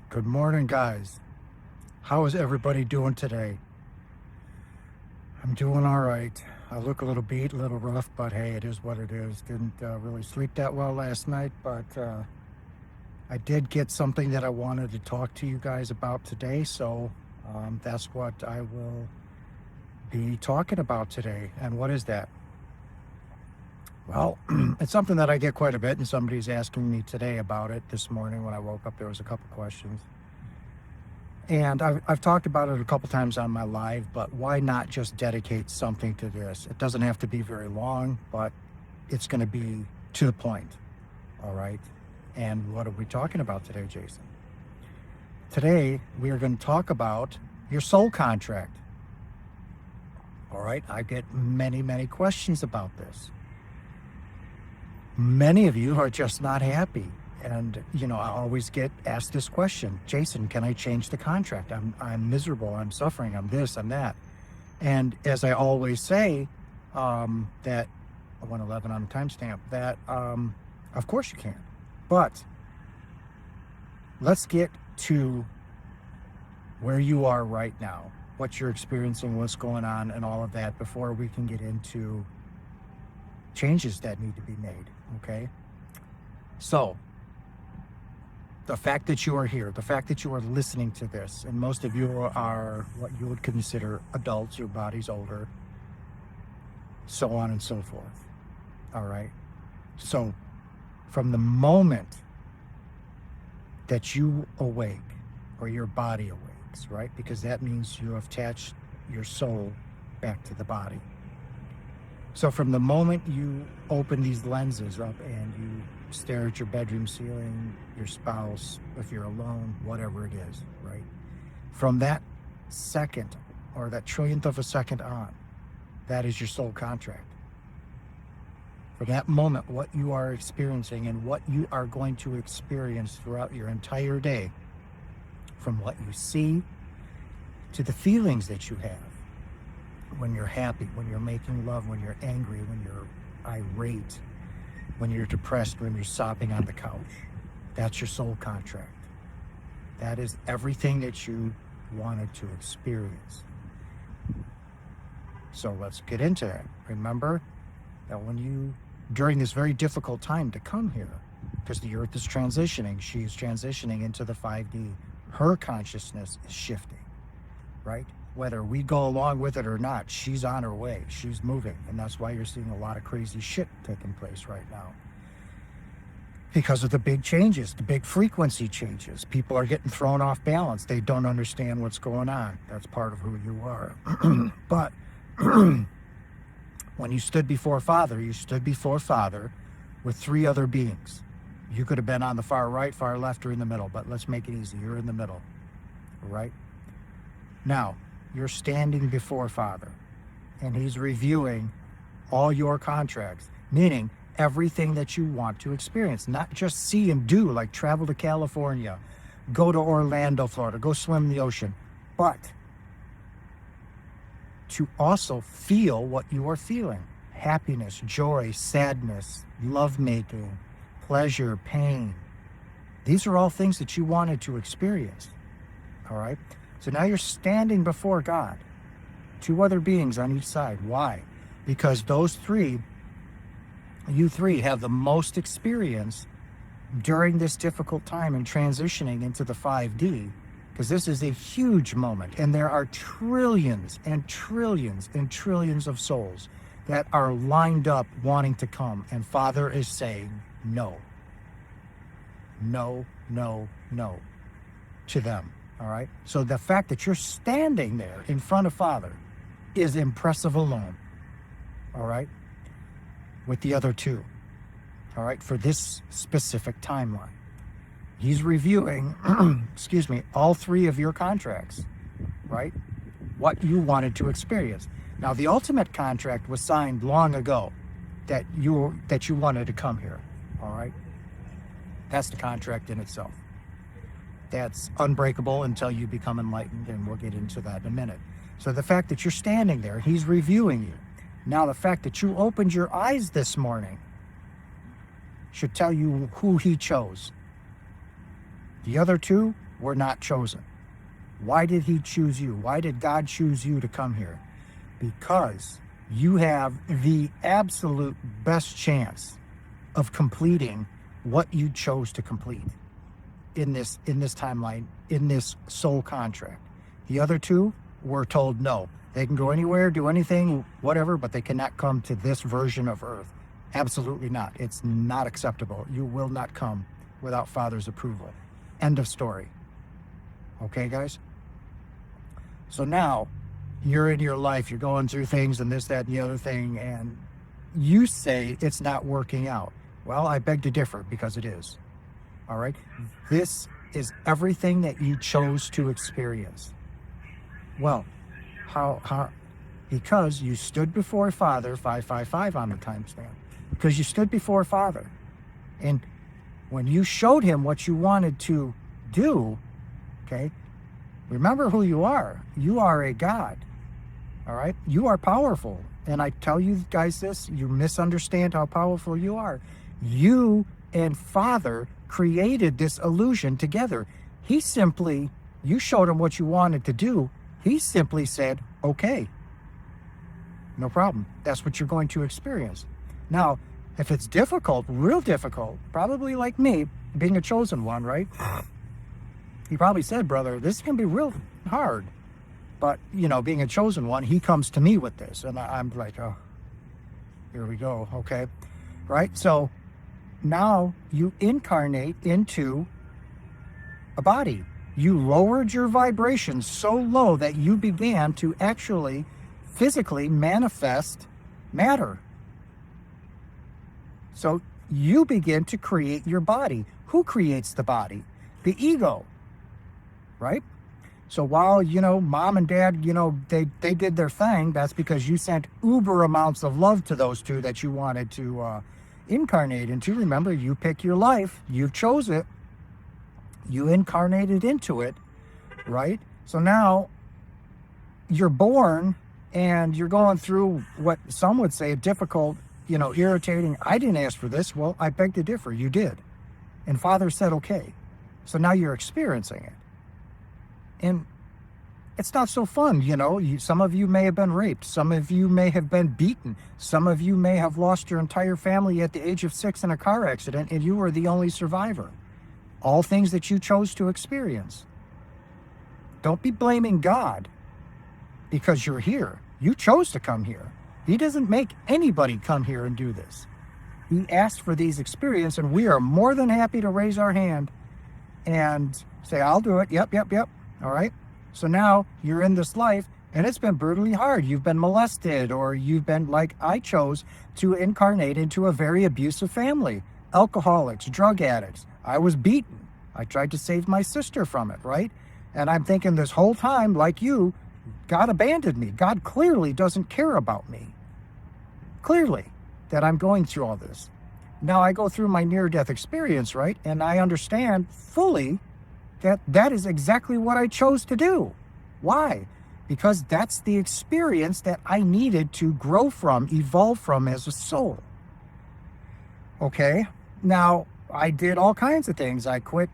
Good morning, guys. How is everybody doing today? I'm doing all right. I look a little beat, a little rough, but hey, it is what it is. Didn't really sleep that well last night, but I did get something that I wanted to talk to you guys about today, so that's what I will be talking about today. And what is that? Well, it's something that I get quite a bit, and somebody's asking me today about it. This morning when I woke up, there was a couple questions. And I've talked about it a couple times on my live, but why not just dedicate something to this? It doesn't have to be very long, but it's going to be to the point. All right. And what are we talking about today, Jason? Today, we are going to talk about your soul contract. All right. I get many, many questions about this. Many of you are just not happy. And, I always get asked this question, Jason, can I change the contract? I'm miserable. I'm suffering. I'm this, I'm that. And as I always say, that 111 on the timestamp, that, of course you can. But let's get to where you are right now, what you're experiencing, what's going on, and all of that before we can get into changes that need to be made. Okay. So, the fact that you are here, the fact that you are listening to this, and most of you are what you would consider adults, your body's older, so on and so forth. All right. So from the moment that you awake, or your body awakes, right? Because that means you have attached your soul back to the body. So from the moment you open these lenses up and you stare at your bedroom ceiling, your spouse, if you're alone, whatever it is, right? From that second, or that trillionth of a second on, that is your soul contract. From that moment, what you are experiencing and what you are going to experience throughout your entire day, from what you see to the feelings that you have, when you're happy, when you're making love, when you're angry, when you're irate, when you're depressed, when you're sobbing on the couch. That's your soul contract. That is everything that you wanted to experience. So let's get into that. Remember that during this very difficult time to come here, because the earth is transitioning, she's transitioning into the 5D, her consciousness is shifting, right? Whether we go along with it or not, she's on her way, she's moving. And that's why you're seeing a lot of crazy shit taking place right now. Because of the big changes, the big frequency changes. People are getting thrown off balance. They don't understand what's going on. That's part of who you are. But when you stood before Father, you stood before Father with three other beings. You could have been on the far right, far left, or in the middle, but let's make it easy. You're in the middle, all right? Now, you're standing before Father, and he's reviewing all your contracts, meaning everything that you want to experience, not just see and do, like travel to California, go to Orlando, Florida, go swim in the ocean, but to also feel what you are feeling. Happiness, joy, sadness, lovemaking, pleasure, pain. These are all things that you wanted to experience, all right? So now you're standing before God, two other beings on each side. Why? Because you three have the most experience during this difficult time in transitioning into the 5D, because this is a huge moment, and there are trillions and trillions and trillions of souls that are lined up wanting to come, and Father is saying no, no, no, no to them. All right. So the fact that you're standing there in front of Father is impressive alone. All right. With the other two. All right. For this specific timeline, he's reviewing, all three of your contracts, right? What you wanted to experience. Now, the ultimate contract was signed long ago that you wanted to come here. All right. That's the contract in itself. That's unbreakable until you become enlightened, and we'll get into that in a minute. So the fact that you're standing there, he's reviewing you. Now the fact that you opened your eyes this morning should tell you who he chose. The other two were not chosen. Why did he choose you? Why did God choose you to come here? Because you have the absolute best chance of completing what you chose to complete in this timeline, in this soul contract. The other two were told no. They can go anywhere, do anything, whatever, but they cannot come to this version of Earth. Absolutely not. It's not acceptable. You will not come without Father's approval. End of story. Okay, guys? So now you're in your life, you're going through things and this, that, and the other thing, and you say it's not working out. Well, I beg to differ, because it is. All right? This is everything that you chose to experience. Well, how? Because you stood before Father, 555 on the timestamp. Because you stood before Father. And when you showed him what you wanted to do, okay, remember who you are. You are a God. All right? You are powerful. And I tell you guys this, you misunderstand how powerful you are. You and Father created this illusion together. You showed him what you wanted to do. He simply said, okay, no problem. That's what you're going to experience. Now, if it's difficult, real difficult, probably like me, being a chosen one, right? He probably said, brother, this can be real hard. But, being a chosen one, he comes to me with this. And I'm like, oh, here we go. Okay. Right. So now you incarnate into a body. You lowered your vibrations so low that you began to actually physically manifest matter. So you begin to create your body. Who creates the body? The ego, right? So while, mom and dad, they did their thing, that's because you sent uber amounts of love to those two that you wanted to incarnate into. Remember, you pick your life, you chose it, you incarnated into it, right? So now you're born and you're going through what some would say a difficult, irritating, I didn't ask for this. Well, I beg to differ. You did. And Father said, okay. So now you're experiencing it. And it's not so fun, some of you may have been raped. Some of you may have been beaten. Some of you may have lost your entire family at the age of 6 in a car accident, and you were the only survivor. All things that you chose to experience. Don't be blaming God because you're here. You chose to come here. He doesn't make anybody come here and do this. He asked for these experiences, and we are more than happy to raise our hand and say, I'll do it. Yep. All right. So now you're in this life, and it's been brutally hard. You've been molested, or you've been, like I chose, to incarnate into a very abusive family. Alcoholics, drug addicts. I was beaten. I tried to save my sister from it, right? And I'm thinking this whole time, like you, God abandoned me. God clearly doesn't care about me. Clearly, that I'm going through all this. Now I go through my near-death experience, right? And I understand fully that is exactly what I chose to do. Why? Because that's the experience that I needed to grow from, evolve from as a soul. Okay? Now, I did all kinds of things. I quit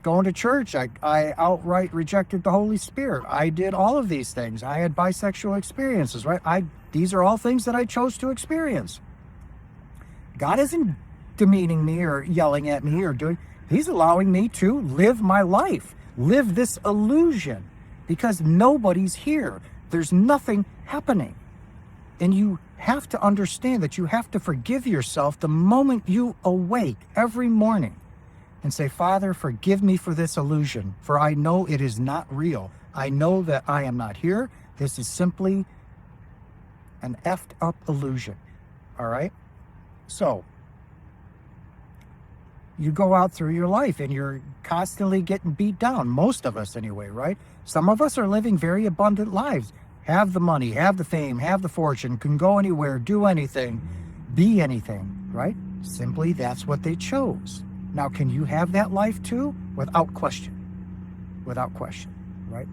going to church. I outright rejected the Holy Spirit. I did all of these things. I had bisexual experiences, right? These are all things that I chose to experience. God isn't demeaning me or yelling at me or doing. He's allowing me to live my life, live this illusion, because nobody's here. There's nothing happening. And you have to understand that you have to forgive yourself the moment you awake every morning and say, Father, forgive me for this illusion, for I know it is not real. I know that I am not here. This is simply an effed up illusion. All right? So, you go out through your life and you're constantly getting beat down. Most of us anyway, right? Some of us are living very abundant lives. Have the money, have the fame, have the fortune, can go anywhere, do anything, be anything, right? Simply that's what they chose. Now, can you have that life too? Without question. Without question, right?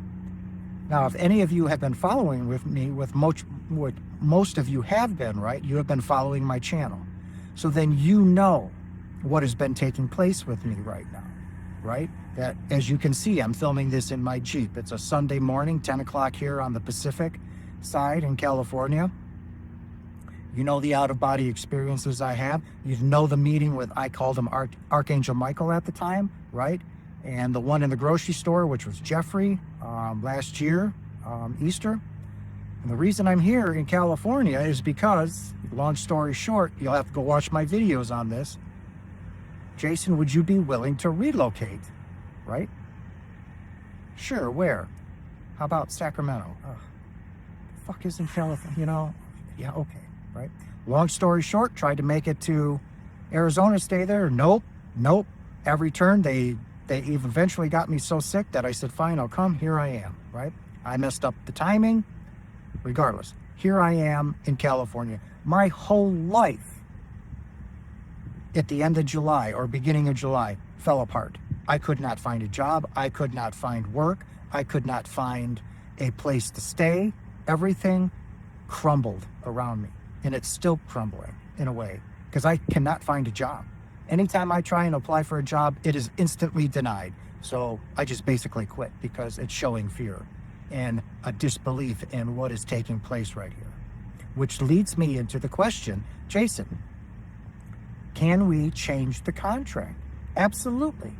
Now, if any of you have been following with me, what most of you have been, right? You have been following my channel. So then you know what has been taking place with me right now. right? That, as you can see, I'm filming this in my Jeep. It's a Sunday morning, 10 o'clock here on the Pacific side in California. You know the out-of-body experiences I have. You know the meeting with, I called him Archangel Michael at the time, right? And the one in the grocery store, which was Jeffrey, last year, Easter. And the reason I'm here in California is because, long story short, you'll have to go watch my videos on this. Jason, would you be willing to relocate, right? Sure, where? How about Sacramento? Fuck isn't California, you know? Yeah, okay, right? Long story short, tried to make it to Arizona, stay there. Nope. Every turn, they eventually got me so sick that I said, fine, I'll come. Here I am, right? I messed up the timing. Regardless, here I am in California. My whole life at the end of July or beginning of July fell apart. I could not find a job. I could not find work. I could not find a place to stay. Everything crumbled around me, and it's still crumbling in a way because I cannot find a job. Anytime I try and apply for a job, it is instantly denied. So I just basically quit because it's showing fear and a disbelief in what is taking place right here. Which leads me into the question, Jason, can we change the contract? Absolutely.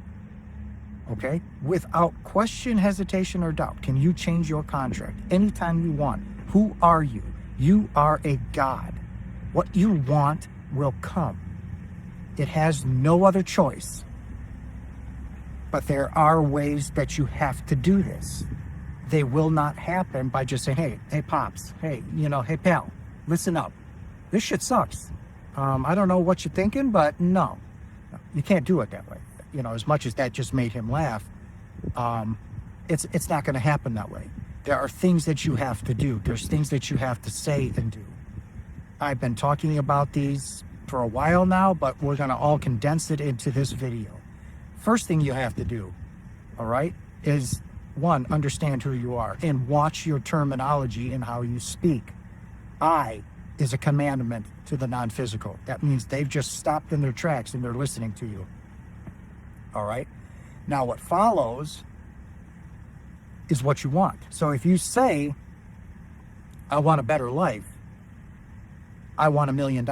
Okay? Without question, hesitation, or doubt, can you change your contract anytime you want? Who are you? You are a God. What you want will come. It has no other choice. But there are ways that you have to do this. They will not happen by just saying, hey, Pops, hey, hey, pal, listen up. This shit sucks. I don't know what you're thinking, but no, you can't do it that way. As much as that just made him laugh, it's not going to happen that way. There are things that you have to do. There's things that you have to say and do. I've been talking about these for a while now, but we're going to all condense it into this video. First thing you have to do, all right, is one, understand who you are and watch your terminology and how you speak. I is a commandment to the non-physical. That means they've just stopped in their tracks and they're listening to you. All right. Now what follows is what you want. So if you say, I want a better life, I want $1 million,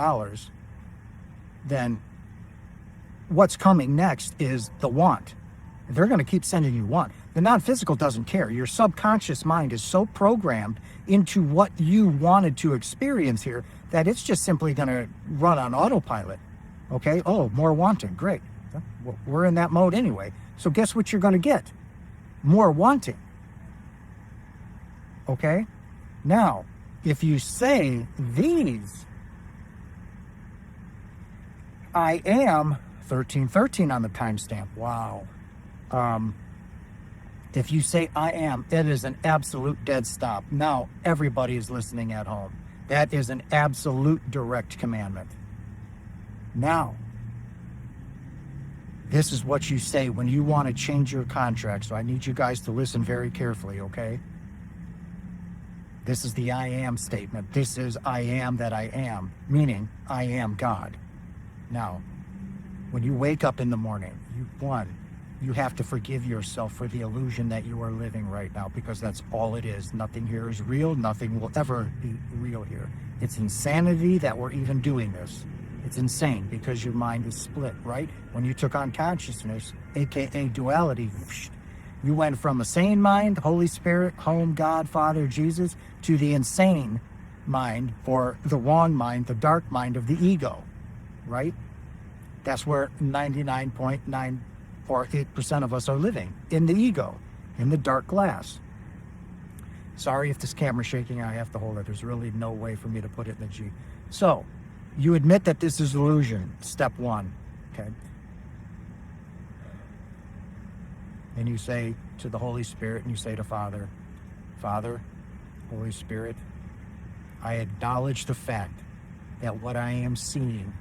then what's coming next is the want. They're going to keep sending you want. The non-physical doesn't care. Your subconscious mind is so programmed into what you wanted to experience here that it's just simply going to run on autopilot. Okay? Oh, more wanting. Great. Well, we're in that mode anyway. So guess what you're going to get? More wanting. Okay? Now, if you say these, I am 1313 on the timestamp. Wow. If you say I am, it is an absolute dead stop. Now everybody is listening at home. That is an absolute direct commandment. Now, this is what you say when you want to change your contract. So I need you guys to listen very carefully, okay? This is the I am statement. This is I am that I am, meaning I am God. Now, when you wake up in the morning, you have to forgive yourself for the illusion that you are living right now, because that's all it is. Nothing here is real. Nothing will ever be real here. It's insanity that we're even doing this. It's insane because your mind is split, right? When you took on consciousness, aka duality, you went from a sane mind, Holy Spirit, home, God, Father, Jesus, to the insane mind, or the wrong mind, the dark mind of the ego, right? That's where 99.948% of us are living, in the ego, in the dark glass. Sorry if this camera's shaking, I have to hold it. There's really no way for me to put it in the G. So, you admit that this is illusion, step one, okay? And you say to the Holy Spirit, and you say to Father, Father, Holy Spirit, I acknowledge the fact that what I am seeing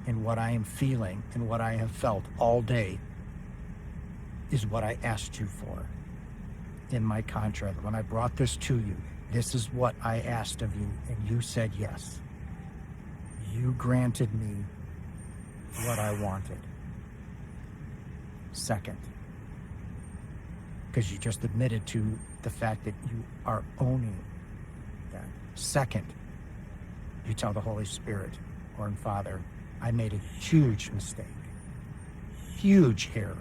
and what I am feeling and what I have felt all day is what I asked you for in my contract. When I brought this to you, this is what I asked of you, and you said yes. You granted me what I wanted. second. Because you just admitted to the fact that you are owning that. Second, you tell the Holy Spirit or Father, I made a huge mistake, huge error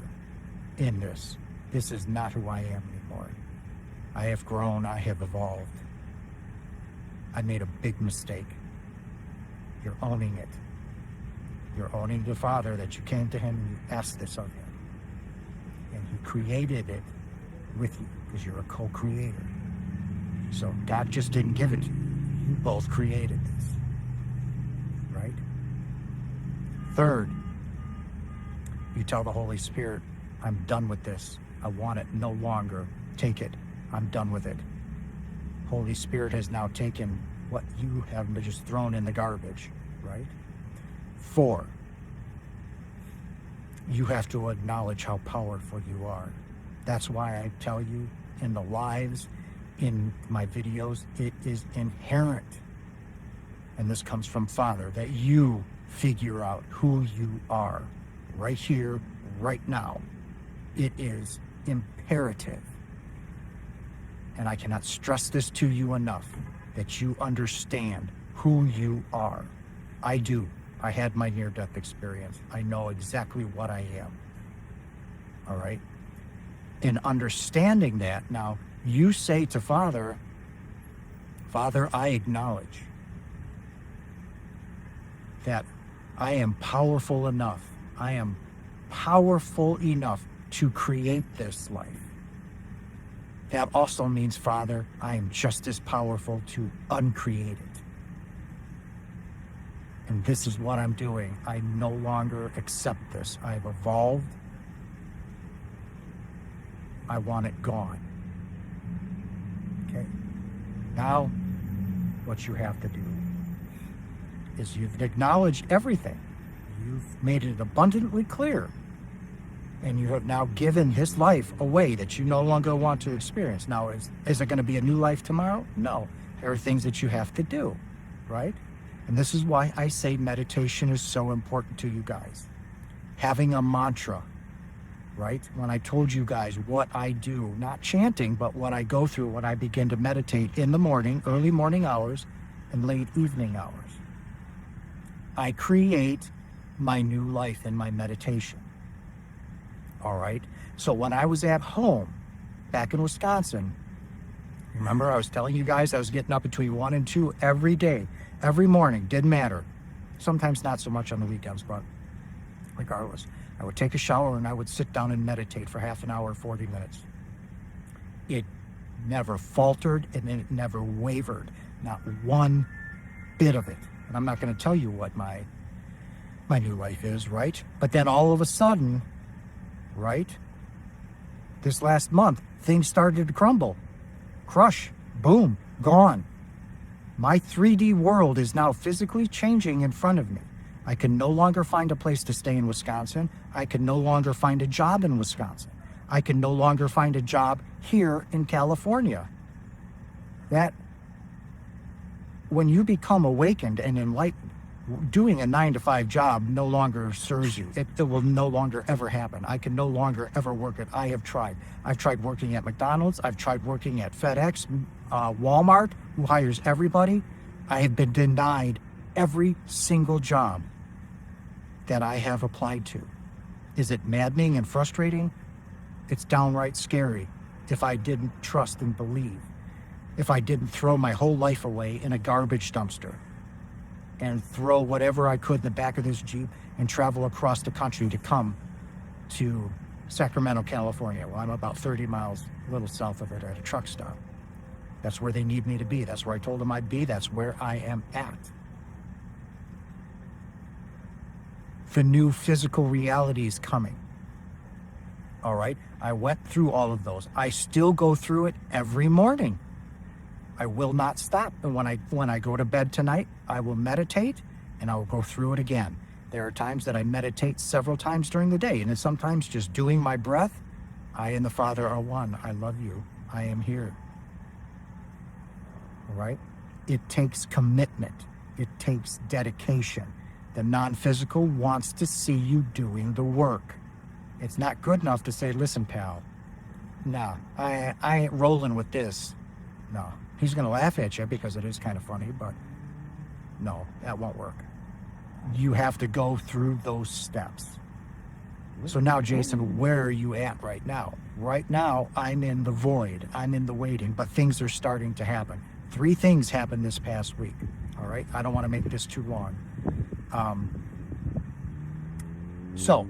in this. This is not who I am anymore. I have grown, I have evolved. I made a big mistake. You're owning it. You're owning the Father that you came to him and you asked this of him. And he created it with you because you're a co-creator. So God just didn't give it to you. You both created this. Right? Third, you tell the Holy Spirit, I'm done with this. I want it no longer. Take it. I'm done with it. Holy Spirit has now taken what you have just thrown in the garbage, right? 4, you have to acknowledge how powerful you are. That's why I tell you in the lives, in my videos, it is inherent, and this comes from Father, that you figure out who you are right here, right now. It is imperative. And I cannot stress this to you enough, that you understand who you are. I do. I had my near-death experience. I know exactly what I am. All right? In understanding that, now, you say to Father, Father, I acknowledge that I am powerful enough. I am powerful enough to create this life. That also means, Father, I am just as powerful to uncreate it. And this is what I'm doing. I no longer accept this. I've evolved. I want it gone. Okay? Now, what you have to do is you've acknowledged everything. You've made it abundantly clear. And you have now given this life away that you no longer want to experience. Now, is it going to be a new life tomorrow? No. There are things that you have to do, right? And this is why I say meditation is so important to you guys. Having a mantra, right? When I told you guys what I do, not chanting, but what I go through when I begin to meditate in the morning, early morning hours, and late evening hours. I create my new life in my meditation. All right. So when I was at home back in Wisconsin, remember I was telling you guys I was getting up between 1 and 2 every day, every morning, didn't matter. Sometimes not so much on the weekends, but regardless, I would take a shower and I would sit down and meditate for half an hour, 40 minutes. It never faltered and it never wavered, not one bit of it. And I'm not going to tell you what my new life is, right? But then all of a sudden, right, this last month, things started to crumble, crush, boom, gone. My 3D world is now physically changing in front of me. I can no longer find a place to stay in Wisconsin. I can no longer find a job in Wisconsin. I can no longer find a job here in California. That, when you become awakened and enlightened, doing a 9-to-5 job no longer serves you. It will no longer ever happen. I can no longer ever work it. I have tried. I've tried working at McDonald's. I've tried working at FedEx, Walmart, who hires everybody. I have been denied every single job that I have applied to. Is it maddening and frustrating? It's downright scary if I didn't trust and believe. If I didn't throw my whole life away in a garbage dumpster and throw whatever I could in the back of this Jeep and travel across the country to come to Sacramento, California. Well, I'm about 30 miles, a little south of it, at a truck stop. That's where they need me to be. That's where I told them I'd be. That's where I am at. The new physical reality is coming. All right? I went through all of those. I still go through it every morning. I will not stop. And when I go to bed tonight, I will meditate and I will go through it again. There are times that I meditate several times during the day, and it's sometimes just doing my breath. I and the Father are one. I love you. I am here. All right? It takes commitment. It takes dedication. The non-physical wants to see you doing the work. It's not good enough to say, listen, pal, nah, I ain't rolling with this. No. He's going to laugh at you because it is kind of funny, but no, that won't work. You have to go through those steps. So now, Jason, where are you at right now? Right now, I'm in the void. I'm in the waiting, but things are starting to happen. 3 things happened this past week. All right. I don't want to make this too long. So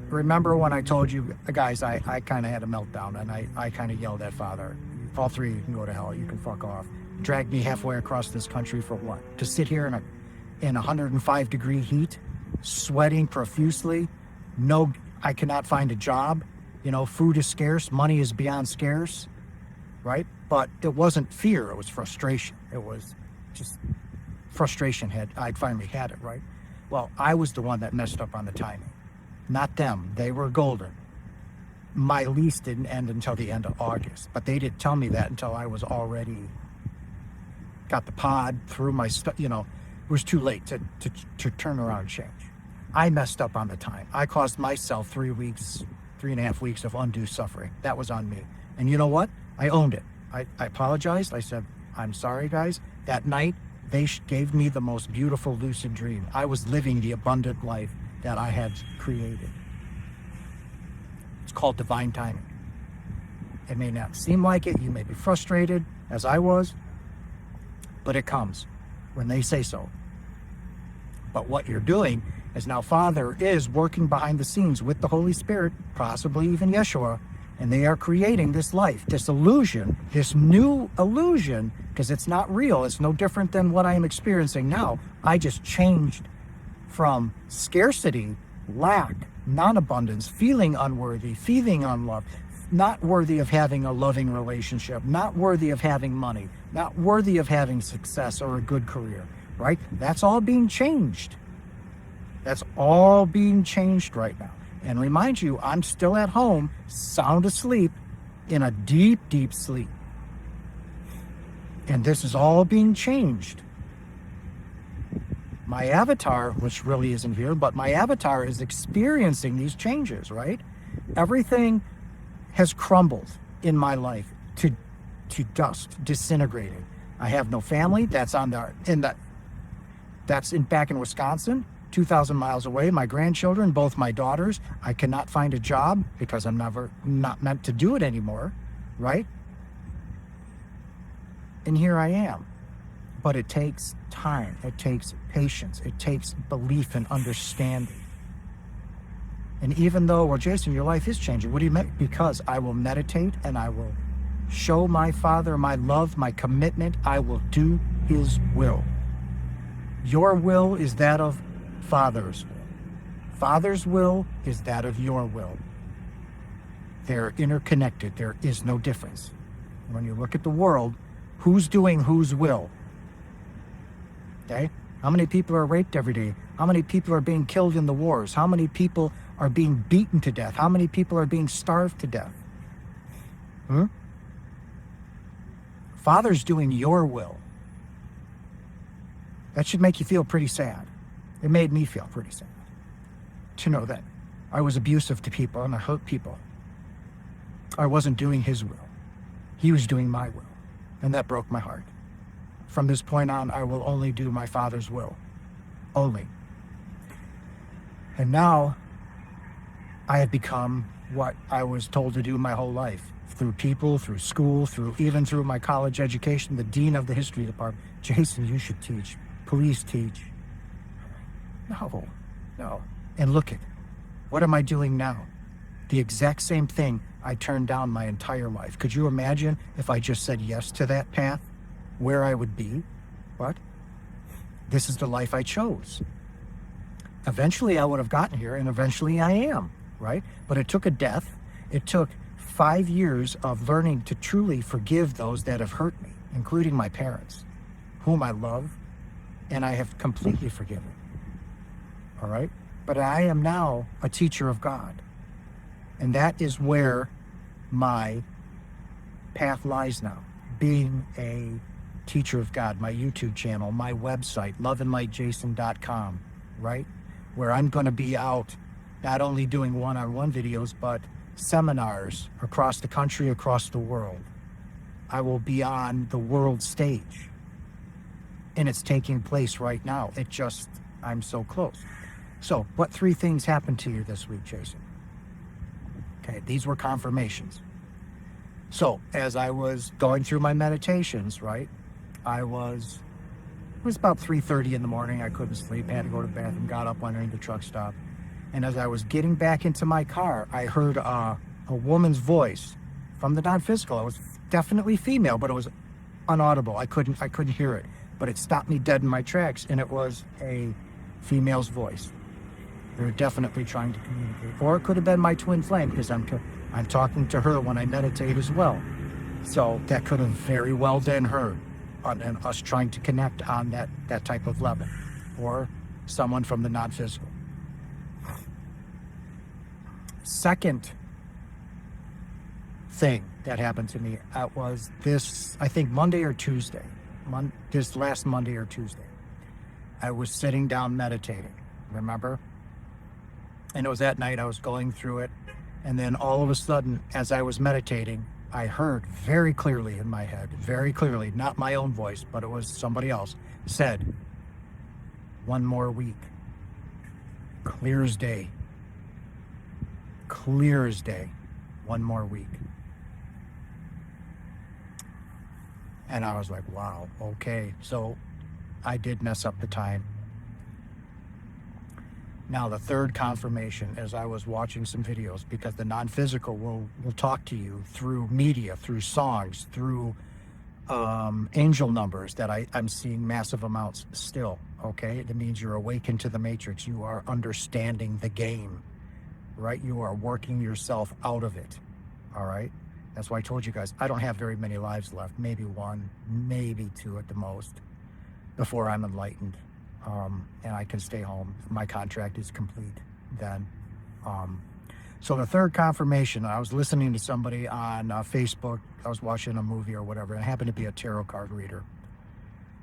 remember when I told you guys, I kind of had a meltdown, and I kind of yelled at Father, all 3 of you can go to hell. You can fuck off. Dragged me halfway across this country for what? To sit here in 105-degree heat, sweating profusely. No, I cannot find a job. You know, food is scarce. Money is beyond scarce. Right? But it wasn't fear. It was frustration. It was just frustration. I'd finally had it, right? Well, I was the one that messed up on the timing. Not them. They were golden. My lease didn't end until the end of August. But they didn't tell me that until I was already got the pod through my stuff. You know, it was too late to turn around and change. I messed up on the time. I caused myself 3.5 weeks of undue suffering. That was on me. And you know what? I owned it. I apologized. I said, I'm sorry, guys. That night, they gave me the most beautiful lucid dream. I was living the abundant life that I had created. It's called divine timing. It may not seem like it. You may be frustrated, as I was, but it comes when they say so. But what you're doing is now Father is working behind the scenes with the Holy Spirit, possibly even Yeshua, and they are creating this life, this illusion, this new illusion, because it's not real. It's no different than what I am experiencing now. I just changed from scarcity, lack, non-abundance, feeling unworthy, feeling unloved, not worthy of having a loving relationship, not worthy of having money, not worthy of having success or a good career, right? That's all being changed. That's all being changed right now. And remind you, I'm still at home, sound asleep, in a deep, deep sleep. And this is all being changed. My avatar, which really isn't here, but my avatar is experiencing these changes, right? Everything has crumbled in my life to dust, disintegrated. I have no family. That's back in Wisconsin. 2,000 miles away, my grandchildren, both my daughters. I cannot find a job because I'm not meant to do it anymore, right? And here I am. But it takes time, it takes patience, it takes belief and understanding. And even though, well, Jason, your life is changing. What do you mean? Because I will meditate and I will show my Father my love, my commitment. I will do His will. Your will is that of Father's will. Father's will is that of your will. They're interconnected. There is no difference. When you look at the world, who's doing whose will? Okay? How many people are raped every day? How many people are being killed in the wars? How many people are being beaten to death? How many people are being starved to death? Father's doing your will. That should make you feel pretty sad. It made me feel pretty sad to know that I was abusive to people and I hurt people. I wasn't doing His will. He was doing my will. And that broke my heart. From this point on, I will only do my Father's will. Only. And now, I have become what I was told to do my whole life. Through people, through school, even through my college education, the dean of the history department. Jason, you should teach. Please teach. No. And look at, what am I doing now? The exact same thing I turned down my entire life. Could you imagine if I just said yes to that path, where I would be? What? This is the life I chose. Eventually I would have gotten here, and eventually I am, right? But it took a death. It took 5 years of learning to truly forgive those that have hurt me, including my parents, whom I love, and I have completely forgiven. All right? But I am now a teacher of God. And that is where my path lies now. Being a teacher of God, my YouTube channel, my website, loveandlightjason.com, right? Where I'm going to be out not only doing one-on-one videos, but seminars across the country, across the world. I will be on the world stage, and it's taking place right now. I'm so close. So what 3 things happened to you this week, Jason? Okay, these were confirmations. So as I was going through my meditations, right, it was about 3:30 in the morning. I couldn't sleep, had to go to the bathroom, got up, went into the truck stop. And as I was getting back into my car, I heard a woman's voice from the non-physical. It was definitely female, but it was unaudible. I couldn't hear it, but it stopped me dead in my tracks, and it was a female's voice. They were definitely trying to communicate. Or it could have been my twin flame, because I'm talking to her when I meditate as well. So that could have very well been her, and us trying to connect on that type of level, or someone from the non-physical. Second thing that happened to me was this, I think Monday or Tuesday, this last Monday or Tuesday. I was sitting down meditating, remember? And it was at night, I was going through it, and then all of a sudden, as I was meditating, I heard very clearly in my head, very clearly, not my own voice, but it was somebody else, said, 1 more week. Clear as day. Clear as day. 1 more week. And I was like, wow, okay. So I did mess up the time. Now, the third confirmation, as I was watching some videos, because the non-physical will talk to you through media, through songs, through angel numbers that I'm seeing massive amounts still, okay? It means you're awakened to the matrix. You are understanding the game, right? You are working yourself out of it, all right? That's why I told you guys, I don't have very many lives left, maybe 1, maybe 2 at the most, before I'm enlightened. And I can stay home. My contract is complete then. So the third confirmation, I was listening to somebody on Facebook. I was watching a movie or whatever, and it happened to be a tarot card reader.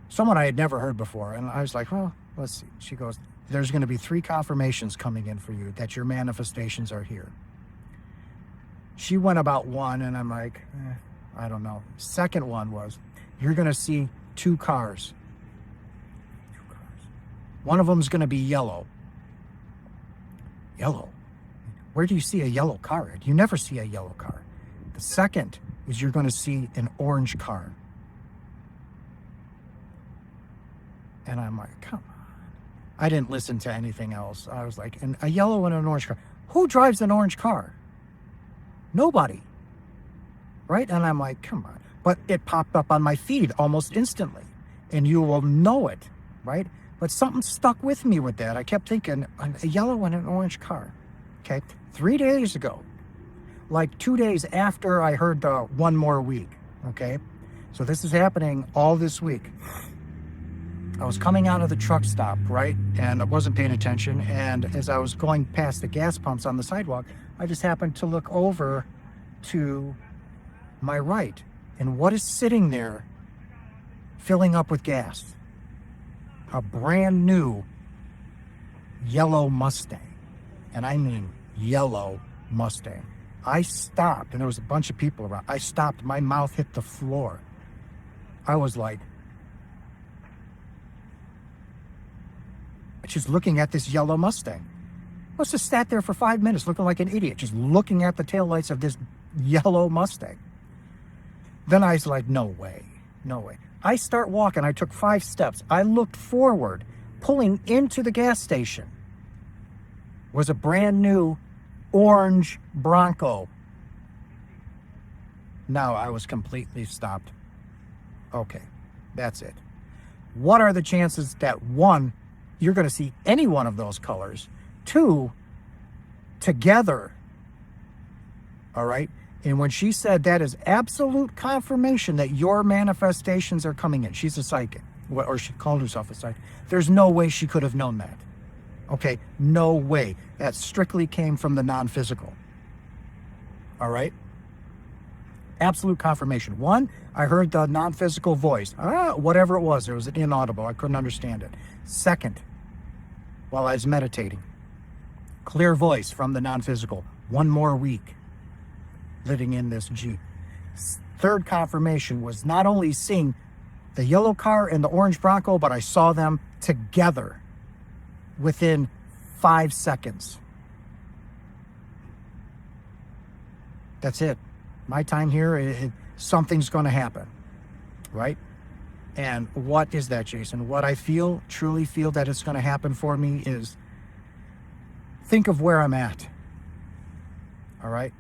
Someone I had never heard before. And I was like, well, let's see. She goes, there's going to be 3 confirmations coming in for you that your manifestations are here. She went about 1, and I'm like, I don't know. Second one was, you're going to see 2 cars. One of them is going to be yellow. Yellow? Where do you see a yellow car? You never see a yellow car. The second is you're going to see an orange car. And I'm like, come on. I didn't listen to anything else. I was like, a yellow and an orange car. Who drives an orange car? Nobody. Right? And I'm like, come on. But it popped up on my feed almost instantly. And you will know it, right? But something stuck with me with that. I kept thinking, a yellow and an orange car. Okay, 3 days ago, like 2 days after I heard the 1 more week. Okay, so this is happening all this week. I was coming out of the truck stop, right? And I wasn't paying attention. And as I was going past the gas pumps on the sidewalk, I just happened to look over to my right. And what is sitting there filling up with gas? A brand new yellow Mustang. And I mean yellow Mustang. I stopped, and there was a bunch of people around. I stopped, my mouth hit the floor. I was like, just looking at this yellow Mustang. I must have sat there for 5 minutes looking like an idiot, just looking at the taillights of this yellow Mustang. Then I was like, no way, no way. I start walking. I took 5 steps. I looked forward, pulling into the gas station was a brand new orange Bronco. Now I was completely stopped. Okay, that's it. What are the chances that 1, you're going to see any one of those colors, 2, together? All right. And when she said that is absolute confirmation that your manifestations are coming in, she's a psychic, or she called herself a psychic. There's no way she could have known that. Okay, no way. That strictly came from the non-physical. All right? Absolute confirmation. 1, I heard the non-physical voice. Whatever it was an inaudible. I couldn't understand it. 2nd, while I was meditating, Clear voice from the non-physical. One more week living in this Jeep. Third confirmation was not only seeing the yellow car and the orange Bronco, but I saw them together within 5 seconds. That's it. My time here, something's going to happen, right? And what is that, Jason? What I feel, truly feel that it's going to happen for me is, think of where I'm at, all right?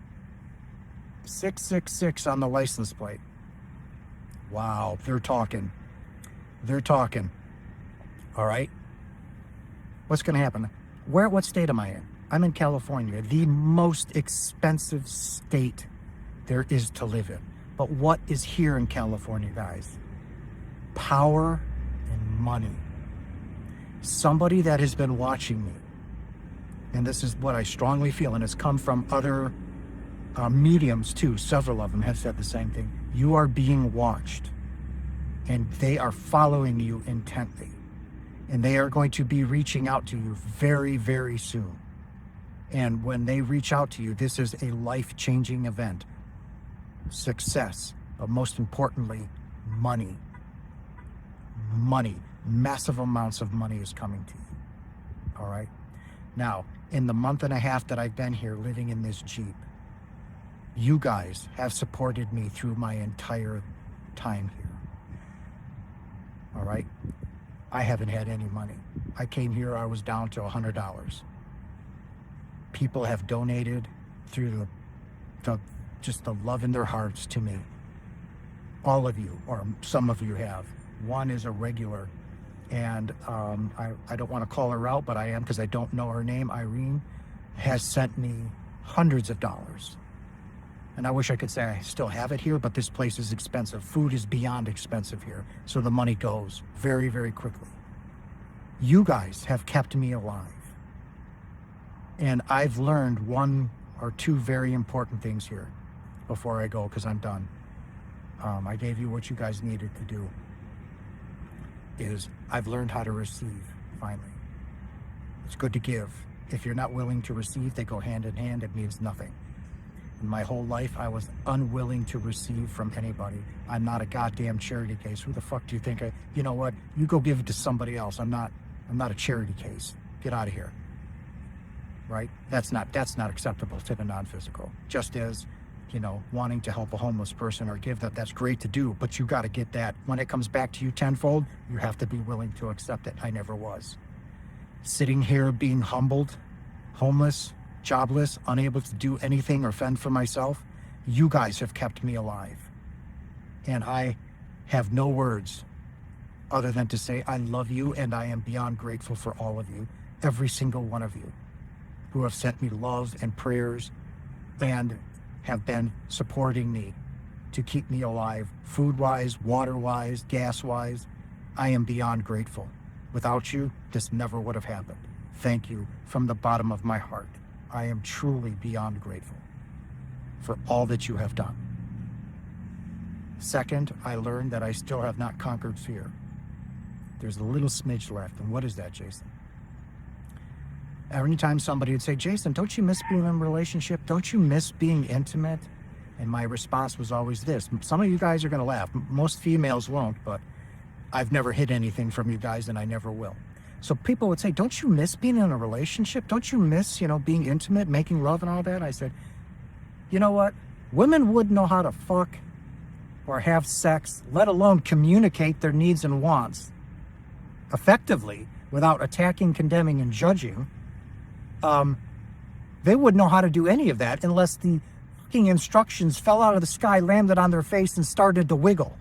666 on the license plate. Wow, they're talking. They're talking. All right. What's going to happen? What state am I in? I'm in California, the most expensive state there is to live in. But what is here in California, guys? Power and money. Somebody that has been watching me, and this is what I strongly feel, and it's come from other mediums too, several of them have said the same thing. You are being watched, and they are following you intently, and they are going to be reaching out to you very, very soon. And when they reach out to you, this is a life-changing event. Success, but most importantly, money. Money. Massive amounts of money is coming to you. All right? Now, in the month and a half that I've been here living in this Jeep, you guys have supported me through my entire time here. All right? I haven't had any money. I came here, I was down to $100. People have donated through just the love in their hearts to me. All of you, or some of you have. One is a regular, and I don't want to call her out, but I am, because I don't know her name. Irene has sent me hundreds of dollars. And I wish I could say I still have it here, but this place is expensive. Food is beyond expensive here. So the money goes very, very quickly. You guys have kept me alive. And I've learned one or two very important things here before I go, because I'm done. I gave you what you guys needed to do. Is I've learned how to receive, finally. It's good to give. If you're not willing to receive, they go hand in hand. It means nothing. In my whole life, I was unwilling to receive from anybody. I'm not a goddamn charity case. Who the fuck do you think you know what? You go give it to somebody else. I'm not a charity case. Get out of here. Right? That's not acceptable to the non-physical. Just as, wanting to help a homeless person or give that's great to do, but you got to get that. When it comes back to you tenfold, you have to be willing to accept it. I never was. Sitting here being humbled, homeless, jobless, unable to do anything or fend for myself, you guys have kept me alive. And I have no words other than to say I love you, and I am beyond grateful for all of you, every single one of you, who have sent me love and prayers and have been supporting me to keep me alive, food-wise, water-wise, gas-wise. I am beyond grateful. Without you, this never would have happened. Thank you from the bottom of my heart. I am truly beyond grateful for all that you have done. Second, I learned that I still have not conquered fear. There's a little smidge left. And what is that, Jason? Every time somebody would say, Jason, don't you miss being in a relationship? Don't you miss being intimate? And my response was always this. Some of you guys are going to laugh. Most females won't, but I've never hid anything from you guys, and I never will. So people would say, don't you miss being in a relationship? Don't you miss, being intimate, making love and all that? I said, you know what? Women wouldn't know how to fuck or have sex, let alone communicate their needs and wants effectively without attacking, condemning, and judging. They wouldn't know how to do any of that unless the fucking instructions fell out of the sky, landed on their face, and started to wiggle.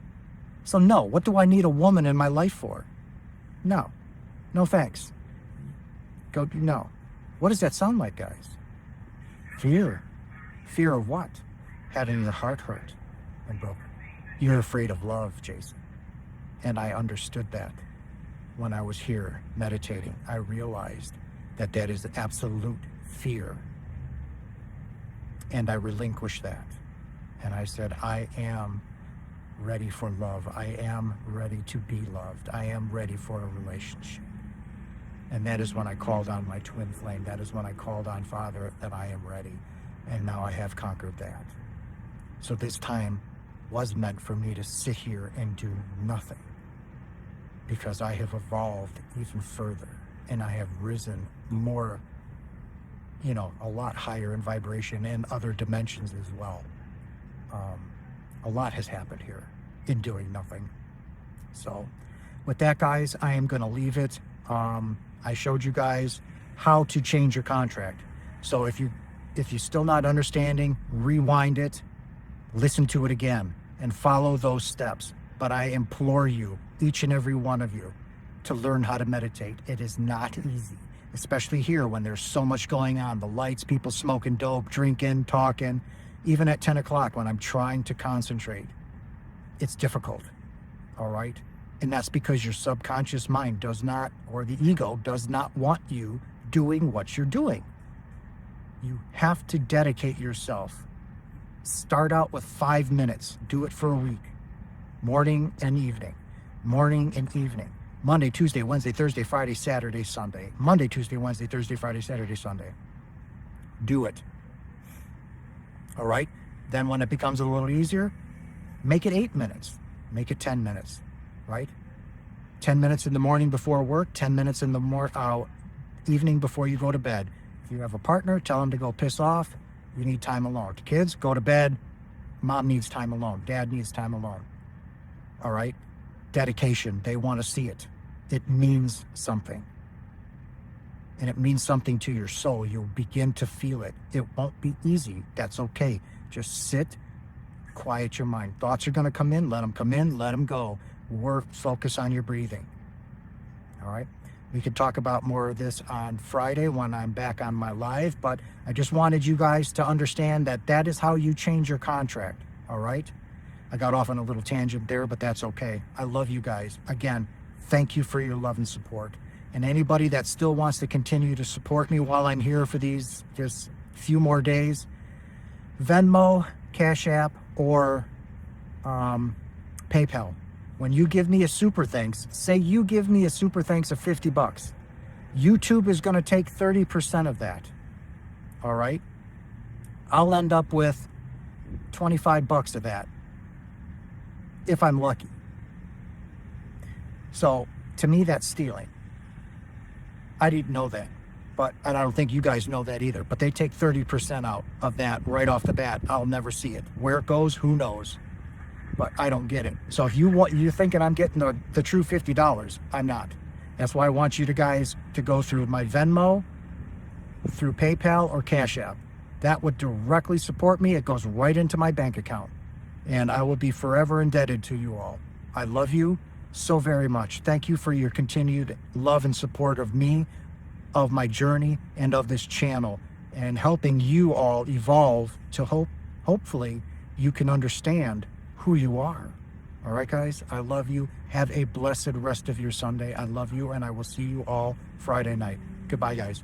So no, what do I need a woman in my life for? No. No thanks. No. What does that sound like, guys? Fear. Fear of what? Having your heart hurt and broken. You're afraid of love, Jason. And I understood that when I was here meditating. I realized that is absolute fear. And I relinquished that. And I said, I am ready for love. I am ready to be loved. I am ready for a relationship. And that is when I called on my twin flame. That is when I called on Father that I am ready. And now I have conquered that. So this time was meant for me to sit here and do nothing, because I have evolved even further and I have risen more, a lot higher in vibration and other dimensions as well. A lot has happened here in doing nothing. So with that, guys, I am going to leave it. I showed you guys how to change your contract. So if you're still not understanding, rewind it, listen to it again, and follow those steps. But I implore you, each and every one of you, to learn how to meditate. It is not easy, especially here when there's so much going on. The lights, people smoking dope, drinking, talking, even at 10 o'clock when I'm trying to concentrate. It's difficult, all right? And that's because your subconscious mind does not, or the ego does not want you doing what you're doing. You have to dedicate yourself. Start out with 5 minutes. Do it for a week. Morning and evening. Morning and evening. Monday, Tuesday, Wednesday, Thursday, Friday, Saturday, Sunday. Monday, Tuesday, Wednesday, Thursday, Friday, Saturday, Sunday. Do it. All right? Then when it becomes a little easier, make it 8 minutes. Make it 10 minutes. Right? 10 minutes in the morning before work, 10 minutes in the evening before you go to bed. If you have a partner, tell them to go piss off. You need time alone. Kids, go to bed. Mom needs time alone. Dad needs time alone. All right? Dedication. They want to see it. It means something. And it means something to your soul. You'll begin to feel it. It won't be easy. That's okay. Just sit, quiet your mind. Thoughts are going to come in. Let them come in. Let them go. Focus on your breathing. All right? We could talk about more of this on Friday when I'm back on my live, but I just wanted you guys to understand that that is how you change your contract. All right? I got off on a little tangent there, but that's okay. I love you guys. Again, thank you for your love and support. And anybody that still wants to continue to support me while I'm here for these just few more days, Venmo, Cash App, or PayPal. When you give me a super thanks, say you give me a super thanks of $50. YouTube is going to take 30% of that. All right? I'll end up with $25 of that, if I'm lucky. So, to me, that's stealing. I didn't know that, and I don't think you guys know that either, but they take 30% out of that right off the bat. I'll never see it. Where it goes, who knows? But I don't get it. So if you're thinking I'm getting the true $50, I'm not. That's why I want you guys to go through my Venmo, through PayPal, or Cash App. That would directly support me. It goes right into my bank account. And I will be forever indebted to you all. I love you so very much. Thank you for your continued love and support of me, of my journey, and of this channel, and helping you all evolve to hopefully you can understand who you are. All right, guys, I love you. Have a blessed rest of your Sunday. I love you, and I will see you all Friday night. Goodbye, guys.